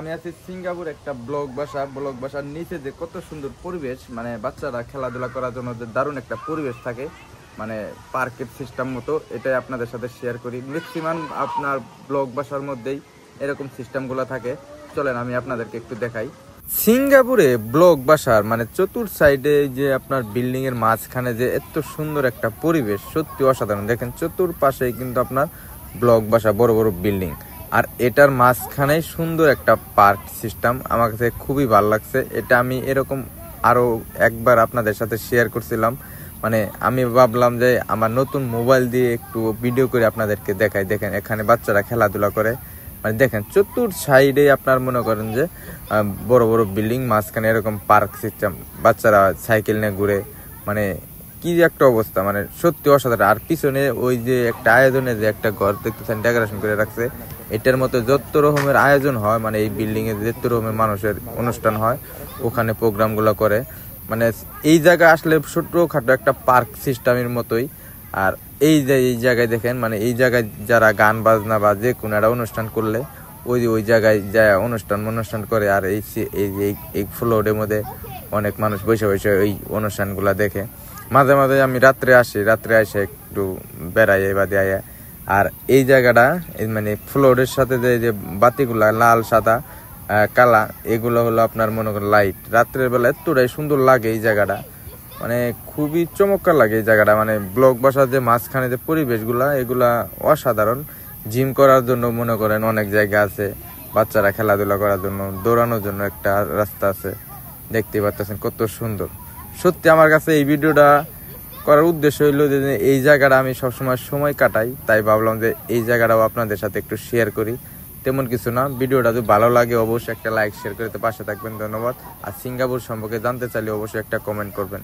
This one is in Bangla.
আমি আছি সিঙ্গাপুর একটা ব্লক বাসার নিচে যে কত সুন্দর পরিবেশ, মানে বাচ্চারা খেলাধুলা করার জন্য যে দারুণ একটা পরিবেশ থাকে, মানে পার্কের সিস্টেম মতো। এটাই আপনাদের সাথে শেয়ার করি। ম্যাক্সিমাম আপনার ব্লক বাসার মধ্যেই এরকম সিস্টেমগুলো থাকে। চলেন আমি আপনাদেরকে একটু দেখাই। সিঙ্গাপুরে ব্লক বাসার মানে চতুর সাইডে যে আপনার বিল্ডিং এর মাঝখানে যে এত সুন্দর একটা পরিবেশ, সত্যি অসাধারণ। দেখেন চতুর্পাশেই কিন্তু আপনার ব্লক বাসা, বড় বড় বিল্ডিং, আর এটার মাঝখানে সুন্দর একটা পার্ক সিস্টেম। আমার কাছে খুবই ভালো লাগছে এটা। আমি এরকম আরো একবার আপনাদের সাথে শেয়ার করছিলাম। মানে আমি ভাবলাম যে আমার নতুন মোবাইল দিয়ে একটু ভিডিও করে আপনাদেরকে দেখাই। দেখেন এখানে বাচ্চারা খেলাধুলা করে, মানে দেখেন চতুর সাইডে আপনার মনে করেন যে বড় বড় বিল্ডিং, মাঝখানে এরকম পার্ক সিস্টেম, বাচ্চারা সাইকেল নিয়ে ঘুরে, মানে কি একটা অবস্থা, মানে সত্যি অসাধারণ। আর পিছনে ওই যে একটা আয়োজনে যে একটা ঘর দেখতেছেন ডেকোরেশন করে রাখছে, এটার মতো যত রকমের আয়োজন হয়, মানে এই বিল্ডিং এ যত রকমের মানুষের অনুষ্ঠান হয় ওখানে প্রোগ্রাম গুলো করে। মানে এই জায়গায় আসলে ছোটখাটো একটা পার্ক সিস্টেমের মতোই। আর এই জায়গায় দেখেন, মানে এই জায়গায় যারা গান বাজনা বা যে কোনো একটা অনুষ্ঠান করলে ওই জায়গায় যায় অনুষ্ঠান করে। আর এই ফ্লোরের মধ্যে অনেক মানুষ বসে বসে ওই অনুষ্ঠানগুলা দেখে। মাঝে মাঝে আমি রাত্রে এসে একটু বেড়াই বা দেয়। আর এই জায়গাটা মানে ফ্লোরের সাথে যে বাতিগুলা লাল সাদা কালা, এগুলো হলো আপনার মনে করেন লাইট। রাত্রের বেলা এতটাই সুন্দর লাগে এই জায়গাটা, মানে খুবই চমৎকার লাগে এই জায়গাটা। মানে ব্লক বাসার যে মাঝখানে যে পরিবেশগুলা, এগুলা অসাধারণ। জিম করার জন্য মনে করেন অনেক জায়গা আছে, বাচ্চারা খেলাধুলা করার জন্য, দৌড়ানোর জন্য একটা রাস্তা আছে। দেখতে পাচ্ছেন কত সুন্দর। সত্যি আমার কাছে এই ভিডিওটা করার উদ্দেশ্য হইলো যে এই জায়গাটা আমি সবসময় সময় কাটাই, তাই ভাবলাম যে এই জায়গাটাও আপনাদের সাথে একটু শেয়ার করি। তেমন কিছু না, ভিডিওটা যদি ভালো লাগে অবশ্যই একটা লাইক শেয়ার করে পাশে থাকবেন। ধন্যবাদ। আর সিঙ্গাপুর সম্পর্কে জানতে চাইলে অবশ্যই একটা কমেন্ট করবেন।